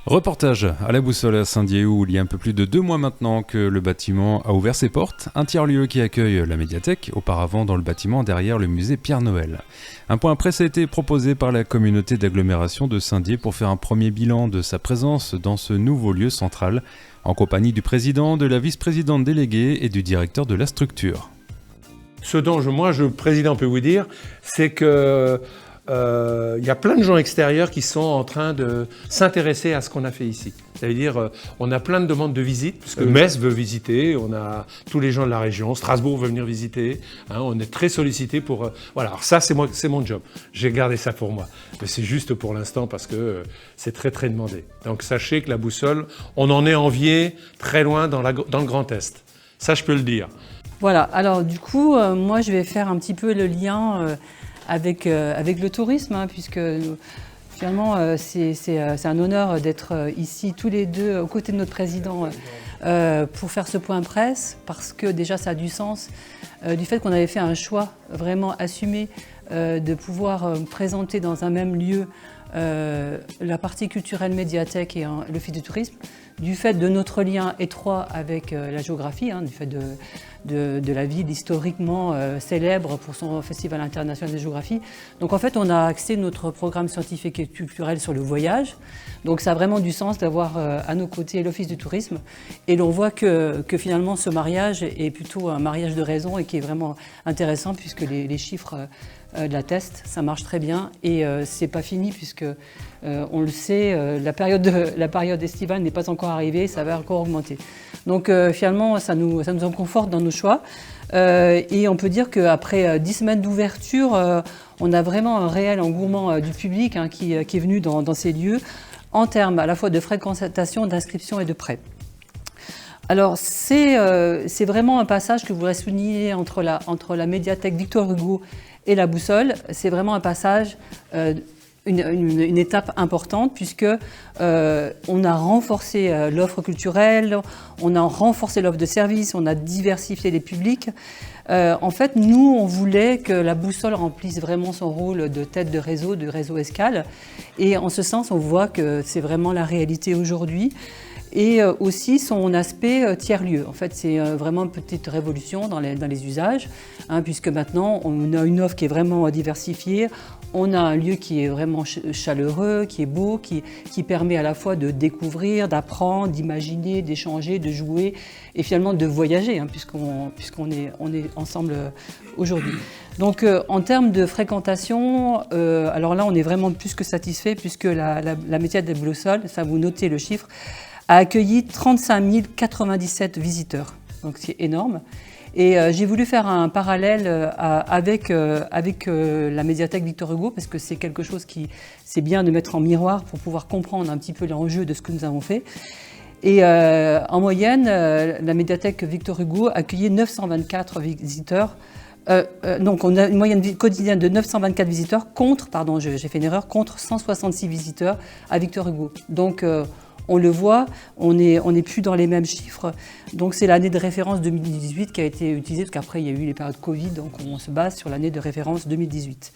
Reportage à la Boussole à Saint-Dié où il y a un peu plus de 2 mois maintenant que le bâtiment a ouvert ses portes, un tiers-lieu qui accueille la médiathèque, auparavant dans le bâtiment derrière le musée Pierre-Noël. Un point presse a été proposé par la communauté d'agglomération de Saint-Dié pour faire un premier bilan de sa présence dans ce nouveau lieu central, en compagnie du président, de la vice-présidente déléguée et du directeur de la structure. Ce dont président, peut vous dire, c'est que y a plein de gens extérieurs qui sont en train de s'intéresser à ce qu'on a fait ici. C'est-à-dire, on a plein de demandes de visite, parce que Metz veut visiter, on a tous les gens de la région, Strasbourg veut venir visiter, on est très sollicité pour... voilà, alors ça, c'est mon job. J'ai gardé ça pour moi. Mais c'est juste pour l'instant parce que c'est très, très demandé. Donc sachez que la Boussole, on en est envié très loin dans le Grand Est. Ça, je peux le dire. Voilà, alors du coup, moi, je vais faire un petit peu le lien... avec le tourisme, puisque finalement c'est un honneur d'être ici tous les deux aux côtés de notre président pour faire ce point presse, parce que déjà ça a du sens du fait qu'on avait fait un choix vraiment assumé de pouvoir présenter dans un même lieu la partie culturelle médiathèque et l'office du tourisme, du fait de notre lien étroit avec la géographie, du fait de la ville historiquement célèbre pour son festival international de géographie. Donc en fait, on a axé notre programme scientifique et culturel sur le voyage. Donc ça a vraiment du sens d'avoir à nos côtés l'office du tourisme. Et l'on voit que finalement ce mariage est plutôt un mariage de raison et qui est vraiment intéressant puisque les chiffres l'attestent, ça marche très bien et c'est pas fini puisque on le sait, la période estivale n'est pas encore arrivée, ça va encore augmenter. Donc finalement, ça nous en conforte dans nos choix. Et on peut dire qu'après 10 semaines d'ouverture, on a vraiment un réel engouement du public qui est venu dans ces lieux, en termes à la fois de fréquentation, d'inscription et de prêt. Alors c'est vraiment un passage que je voudrais souligner entre la médiathèque Victor Hugo et la Boussole. C'est vraiment un passage, une étape importante puisque on a renforcé l'offre culturelle, on a renforcé l'offre de services, on a diversifié les publics. En fait, nous, on voulait que la Boussole remplisse vraiment son rôle de tête de réseau escale. Et en ce sens, on voit que c'est vraiment la réalité aujourd'hui. Et aussi son aspect tiers-lieu. En fait, c'est vraiment une petite révolution dans les usages, puisque maintenant, on a une offre qui est vraiment diversifiée. On a un lieu qui est vraiment chaleureux, qui est beau, qui permet à la fois de découvrir, d'apprendre, d'imaginer, d'échanger, de jouer et finalement de voyager, puisqu'on est ensemble aujourd'hui. Donc en termes de fréquentation, alors là on est vraiment plus que satisfait puisque la médiathèque des Boussole, ça vous notez le chiffre, a accueilli 35 097 visiteurs, donc c'est énorme. Et j'ai voulu faire un parallèle avec la médiathèque Victor Hugo parce que c'est quelque chose qui c'est bien de mettre en miroir pour pouvoir comprendre un petit peu l'enjeu de ce que nous avons fait. Et en moyenne, la médiathèque Victor Hugo accueillait 924 visiteurs. Donc on a une moyenne quotidienne de 924 visiteurs contre 166 visiteurs à Victor Hugo. Donc on le voit, on n'est plus dans les mêmes chiffres. Donc c'est l'année de référence 2018 qui a été utilisée, parce qu'après il y a eu les périodes Covid, donc on se base sur l'année de référence 2018.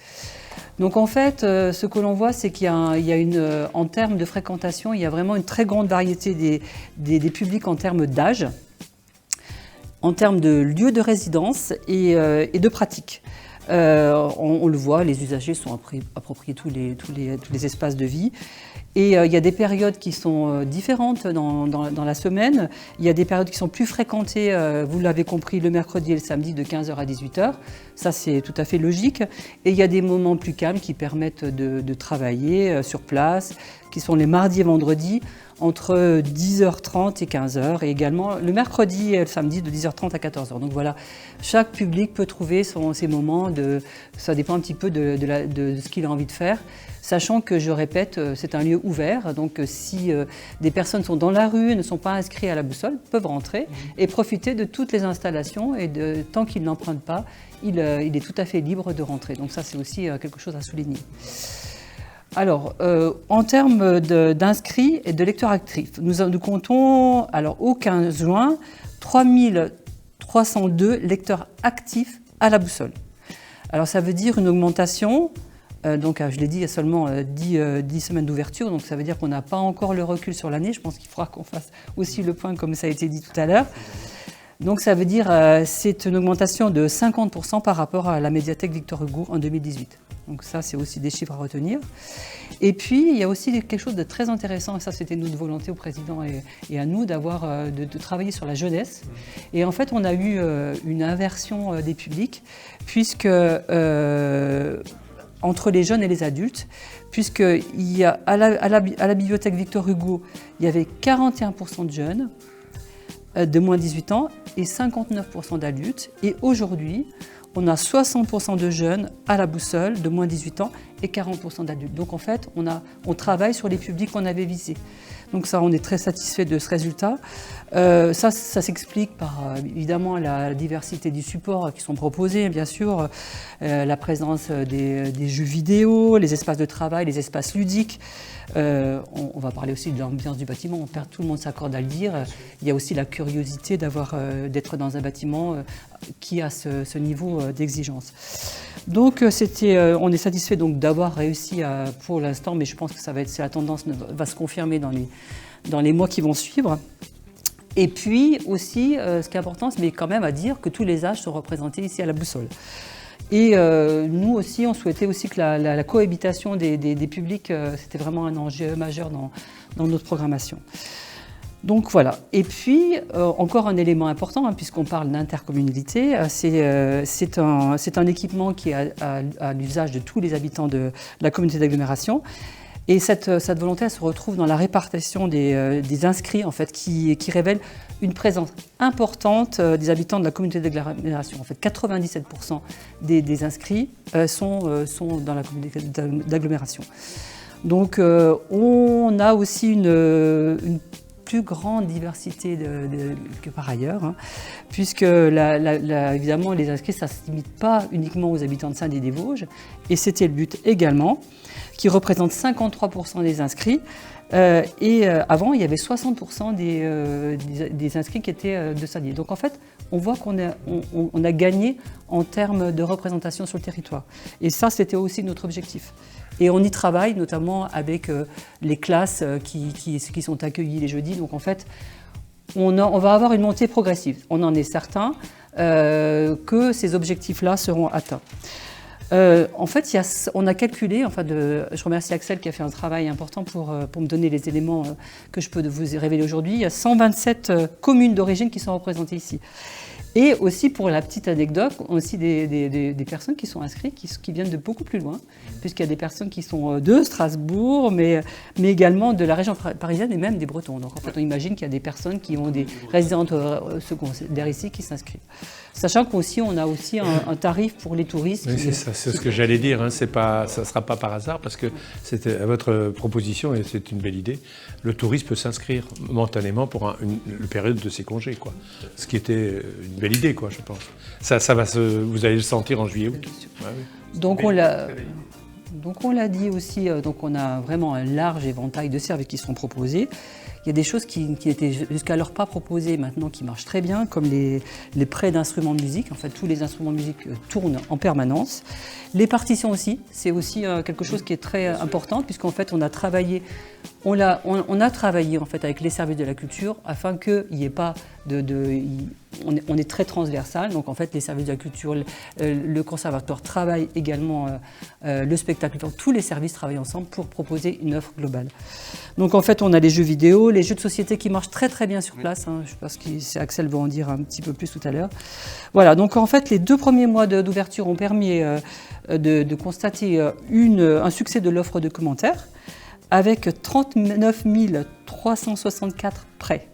Donc en fait, ce que l'on voit, c'est qu'il y a en termes de fréquentation, il y a vraiment une très grande variété des publics en termes d'âge, en termes de lieux de résidence et de pratique. On le voit, les usagers sont appropriés tous les espaces de vie. Et il y a des périodes qui sont différentes dans la semaine. Il y a des périodes qui sont plus fréquentées, vous l'avez compris, le mercredi et le samedi de 15h à 18h. Ça, c'est tout à fait logique. Et il y a des moments plus calmes qui permettent de travailler sur place, qui sont les mardis et vendredis, entre 10h30 et 15h, et également le mercredi et le samedi de 10h30 à 14h. Donc voilà, chaque public peut trouver ses moments, ça dépend un petit peu de ce qu'il a envie de faire, sachant que, je répète, c'est un lieu ouvert, donc si des personnes sont dans la rue et ne sont pas inscrites à la Boussole, peuvent rentrer et profiter de toutes les installations, et tant qu'ils n'empruntent pas, il est tout à fait libre de rentrer. Donc ça, c'est aussi quelque chose à souligner. Alors, en termes d'inscrits et de lecteurs actifs, nous comptons, au 15 juin, 3302 lecteurs actifs à la Boussole. Alors, ça veut dire une augmentation Donc, je l'ai dit, il y a seulement 10 semaines d'ouverture, donc ça veut dire qu'on n'a pas encore le recul sur l'année. Je pense qu'il faudra qu'on fasse aussi le point, comme ça a été dit tout à l'heure. Donc, ça veut dire c'est une augmentation de 50% par rapport à la médiathèque Victor Hugo en 2018. Donc ça, c'est aussi des chiffres à retenir. Et puis, il y a aussi quelque chose de très intéressant, et ça, c'était notre volonté au président et à nous, de travailler sur la jeunesse. Et en fait, on a eu une inversion des publics, puisque entre les jeunes et les adultes, puisqu'il y a à la bibliothèque Victor Hugo, il y avait 41% de jeunes de moins de 18 ans et 59% d'adultes. Et aujourd'hui, on a 60% de jeunes à la boussole de moins de 18 ans et 40% d'adultes. Donc en fait, on travaille sur les publics qu'on avait visés. Donc ça, on est très satisfait de ce résultat. Ça s'explique par évidemment la diversité du support qui sont proposés, bien sûr, la présence des jeux vidéo, les espaces de travail, les espaces ludiques. On va parler aussi de l'ambiance du bâtiment, tout le monde s'accorde à le dire. Il y a aussi la curiosité d'être dans un bâtiment qui a ce niveau d'exigence. Donc on est satisfait donc d'avoir réussi pour l'instant, mais je pense que la tendance va se confirmer dans les mois qui vont suivre. Et puis aussi, ce qui est important, c'est quand même à dire que tous les âges sont représentés ici à la boussole. Et nous aussi, on souhaitait aussi que la cohabitation des publics, c'était vraiment un enjeu majeur dans notre programmation. Donc voilà. Et puis, encore un élément important, puisqu'on parle d'intercommunalité, c'est un équipement qui est à l'usage de tous les habitants de la communauté d'agglomération. Et cette volonté, elle se retrouve dans la répartition des inscrits, en fait, qui révèle une présence importante des habitants de la communauté d'agglomération. En fait, 97% des inscrits sont dans la communauté d'agglomération. Donc, on a aussi une plus grande diversité que par ailleurs, puisque évidemment, les inscrits, ça ne se limite pas uniquement aux habitants de Saint-Dié et des Vosges, et c'était le but également, qui représente 53% des inscrits. Et avant, il y avait 60% des inscrits qui étaient de Saint-Dié. Donc en fait, on voit qu'on a gagné en termes de représentation sur le territoire. Et ça, c'était aussi notre objectif. Et on y travaille notamment avec les classes qui sont accueillies les jeudis. Donc en fait, on va avoir une montée progressive. On en est certain que ces objectifs-là seront atteints. En fait, on a calculé, je remercie Axel qui a fait un travail important pour me donner les éléments que je peux vous révéler aujourd'hui. Il y a 127 communes d'origine qui sont représentées ici. Et aussi, pour la petite anecdote, aussi des personnes qui sont inscrites, qui viennent de beaucoup plus loin, puisqu'il y a des personnes qui sont de Strasbourg, mais également de la région parisienne et même des Bretons. Donc en fait, on imagine qu'il y a des personnes qui ont des résidentes secondaires ici qui s'inscrivent. Sachant qu'aussi, on a aussi un tarif pour les touristes. Oui, c'est ce que j'allais dire. Ça ne sera pas par hasard, parce que c'était à votre proposition, et c'est une belle idée. Le touriste peut s'inscrire momentanément pour la période de ses congés, quoi. Ce qui était une belle idée, quoi, je pense. Vous allez le sentir en juillet-août. Ouais, oui. Donc on l'a dit aussi, donc on a vraiment un large éventail de services qui sont proposés. Il y a des choses qui étaient jusqu'alors pas proposées, maintenant qui marchent très bien, comme les prêts d'instruments de musique. En fait, tous les instruments de musique tournent en permanence. Les partitions aussi, c'est aussi quelque chose qui est très important, puisqu'en fait, on a travaillé en fait avec les services de la culture afin qu'il n'y ait pas on est très transversal, donc en fait les services de la culture, le conservatoire travaille également, le spectacle, tous les services travaillent ensemble pour proposer une offre globale. Donc en fait on a les jeux vidéo, les jeux de société qui marchent très très bien sur place, je pense que Axel va en dire un petit peu plus tout à l'heure. Voilà, donc en fait les 2 premiers mois d'ouverture ont permis de constater un succès de l'offre de commentaires, avec 39 364 prêts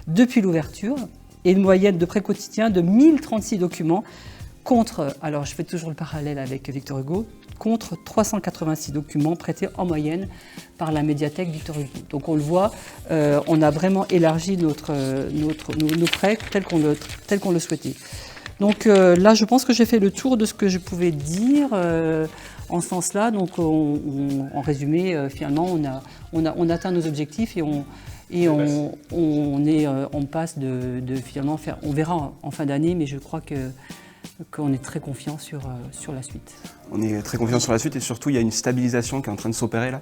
depuis l'ouverture et une moyenne de prêts quotidiens de 1036 documents contre, alors je fais toujours le parallèle avec Victor Hugo, contre 386 documents prêtés en moyenne par la médiathèque Victor Hugo. Donc on le voit, on a vraiment élargi nos prêts tels qu'on le souhaitait. Donc là, je pense que j'ai fait le tour de ce que je pouvais dire en ce sens-là. Donc en résumé, finalement, on atteint nos objectifs et on passe de finalement faire. On verra en fin d'année, mais je crois que qu'on est très confiant sur la suite. On est très confiant sur la suite et surtout il y a une stabilisation qui est en train de s'opérer là,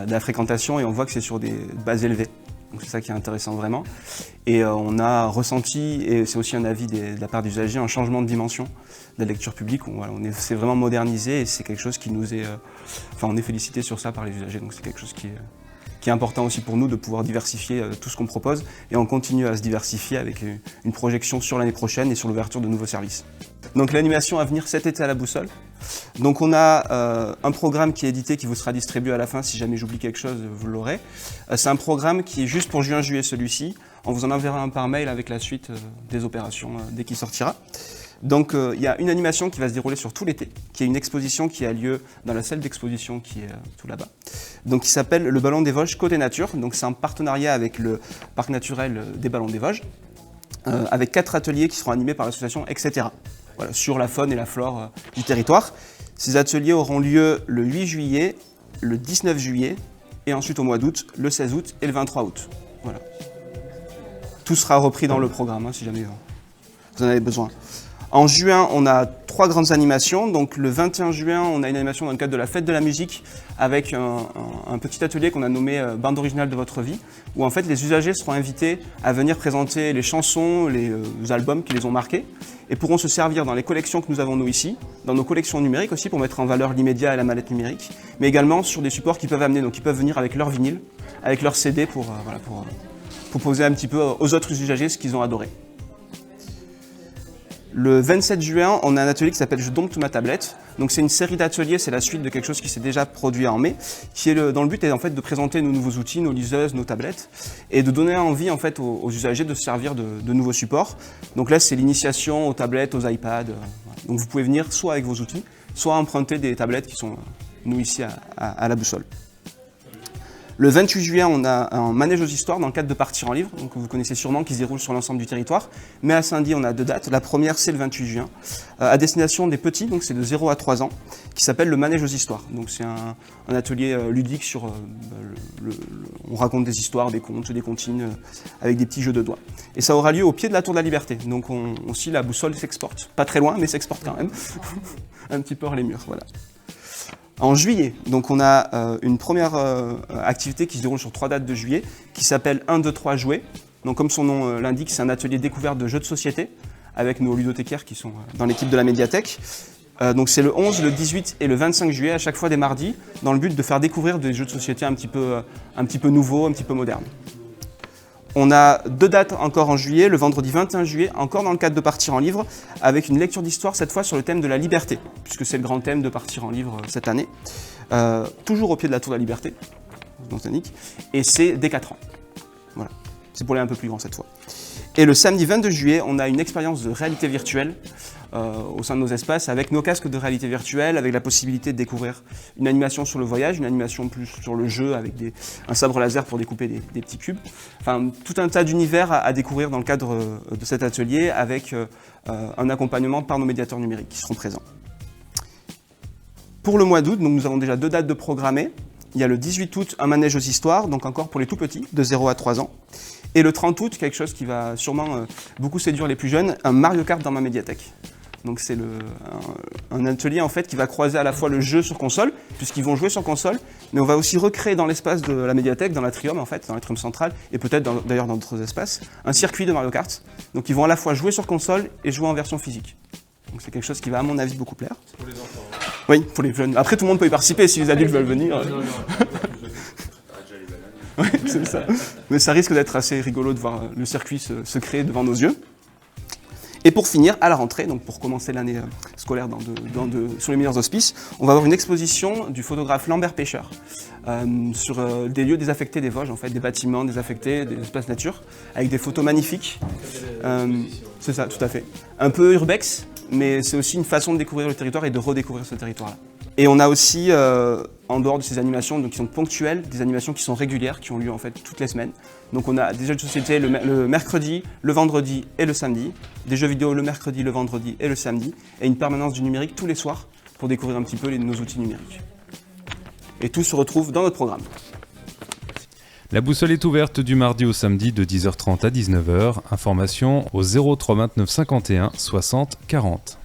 de la fréquentation et on voit que c'est sur des bases élevées. Donc c'est ça qui est intéressant vraiment. Et on a ressenti, et c'est aussi un avis de la part des usagers, un changement de dimension de la lecture publique. C'est vraiment modernisé et c'est quelque chose qui nous est... on est félicité sur ça par les usagers, donc c'est quelque chose qui est important aussi pour nous de pouvoir diversifier tout ce qu'on propose et on continue à se diversifier avec une projection sur l'année prochaine et sur l'ouverture de nouveaux services. Donc l'animation à venir cet été à la Boussole. Donc on a un programme qui est édité qui vous sera distribué à la fin, si jamais j'oublie quelque chose vous l'aurez. C'est un programme qui est juste pour juin-juillet celui-ci. On vous en enverra un par mail avec la suite des opérations dès qu'il sortira. Donc il y a une animation qui va se dérouler sur tout l'été, qui est une exposition qui a lieu dans la salle d'exposition qui est tout là-bas. Donc qui s'appelle le Ballon des Vosges Côté Nature. Donc c'est un partenariat avec le parc naturel des Ballons des Vosges, avec 4 ateliers qui seront animés par l'association etc. Voilà, sur la faune et la flore du territoire. Ces ateliers auront lieu le 8 juillet, le 19 juillet et ensuite au mois d'août, le 16 août et le 23 août. Voilà. Tout sera repris dans le programme si jamais vous en avez besoin. En juin, on a 3 grandes animations. Donc le 21 juin, on a une animation dans le cadre de la fête de la musique avec un petit atelier qu'on a nommé Bande originale de votre vie, où en fait les usagers seront invités à venir présenter les chansons, les albums qui les ont marqués et pourront se servir dans les collections que nous avons nous ici, dans nos collections numériques aussi pour mettre en valeur l'immédiat et la mallette numérique, mais également sur des supports qu'ils peuvent amener, donc ils peuvent venir avec leur vinyle, avec leur CD pour proposer un petit peu aux autres usagers ce qu'ils ont adoré. Le 27 juin, on a un atelier qui s'appelle Je dompte ma tablette. Donc c'est une série d'ateliers, c'est la suite de quelque chose qui s'est déjà produit en mai, qui est dans le but est en fait de présenter nos nouveaux outils, nos liseuses, nos tablettes, et de donner envie en fait aux usagers de se servir de nouveaux supports. Donc là c'est l'initiation aux tablettes, aux iPads. Donc vous pouvez venir soit avec vos outils, soit emprunter des tablettes qui sont nous ici à la Boussole. Le 28 juillet, on a un manège aux histoires dans le cadre de Partir en livre, donc vous connaissez sûrement, qui se déroule sur l'ensemble du territoire. Mais à Saint-Dié, on a 2 dates. La première, c'est le 28 juin, à destination des petits, donc c'est de 0 à 3 ans, qui s'appelle le manège aux histoires. Donc c'est un atelier ludique sur... on raconte des histoires, des contes, des comptines, avec des petits jeux de doigts. Et ça aura lieu au pied de la Tour de la Liberté. Donc aussi, la Boussole s'exporte. Pas très loin, mais s'exporte quand même. Un petit peu hors les murs, voilà. En juillet, donc on a une première activité qui se déroule sur 3 dates de juillet, qui s'appelle 1, 2, 3 jouets. Donc comme son nom l'indique, c'est un atelier découverte de jeux de société, avec nos ludothécaires qui sont dans l'équipe de la médiathèque. Donc c'est le 11, le 18 et le 25 juillet, à chaque fois des mardis, dans le but de faire découvrir des jeux de société un petit peu nouveaux, un petit peu modernes. On a 2 dates encore en juillet, le vendredi 21 juillet, encore dans le cadre de Partir en livre, avec une lecture d'histoire cette fois sur le thème de la liberté, puisque c'est le grand thème de Partir en livre cette année. Toujours au pied de la Tour de la Liberté, et c'est dès 4 ans. Voilà. C'est pour les un peu plus grands cette fois. Et le samedi 22 juillet, on a une expérience de réalité virtuelle au sein de nos espaces avec nos casques de réalité virtuelle, avec la possibilité de découvrir une animation sur le voyage, une animation plus sur le jeu avec un sabre laser pour découper des petits cubes. Enfin, tout un tas d'univers à découvrir dans le cadre de cet atelier avec un accompagnement par nos médiateurs numériques qui seront présents. Pour le mois d'août, nous avons déjà 2 dates de programmées. Il y a le 18 août, un manège aux histoires, donc encore pour les tout petits, de 0 à 3 ans. Et le 30 août, quelque chose qui va sûrement beaucoup séduire les plus jeunes, un Mario Kart dans ma médiathèque. Donc c'est un atelier en fait qui va croiser à la fois le jeu sur console, puisqu'ils vont jouer sur console, mais on va aussi recréer dans l'espace de la médiathèque, dans l'atrium en fait, dans l'atrium central, et peut-être d'ailleurs dans d'autres espaces, un circuit de Mario Kart. Donc ils vont à la fois jouer sur console et jouer en version physique. Donc c'est quelque chose qui va à mon avis beaucoup plaire. Pour les enfants. Oui, pour les jeunes. Après tout le monde peut y participer si les adultes veulent venir. Oui, c'est ça. Mais ça risque d'être assez rigolo de voir le circuit se créer devant nos yeux. Et pour finir, à la rentrée, donc pour commencer l'année scolaire sur les meilleurs auspices, on va avoir une exposition du photographe Lambert Pêcheur sur des lieux désaffectés des Vosges, en fait, des bâtiments désaffectés, des espaces nature, avec des photos magnifiques. C'est ça, tout à fait. Un peu urbex, mais c'est aussi une façon de découvrir le territoire et de redécouvrir ce territoire-là. Et on a aussi, en dehors de ces animations donc, qui sont ponctuelles, des animations qui sont régulières, qui ont lieu en fait toutes les semaines. Donc on a des jeux de société le mercredi, le vendredi et le samedi, des jeux vidéo le mercredi, le vendredi et le samedi, et une permanence du numérique tous les soirs pour découvrir un petit peu nos outils numériques. Et tout se retrouve dans notre programme. La Boussole est ouverte du mardi au samedi de 10h30 à 19h. Information au 03 29 51 60 40.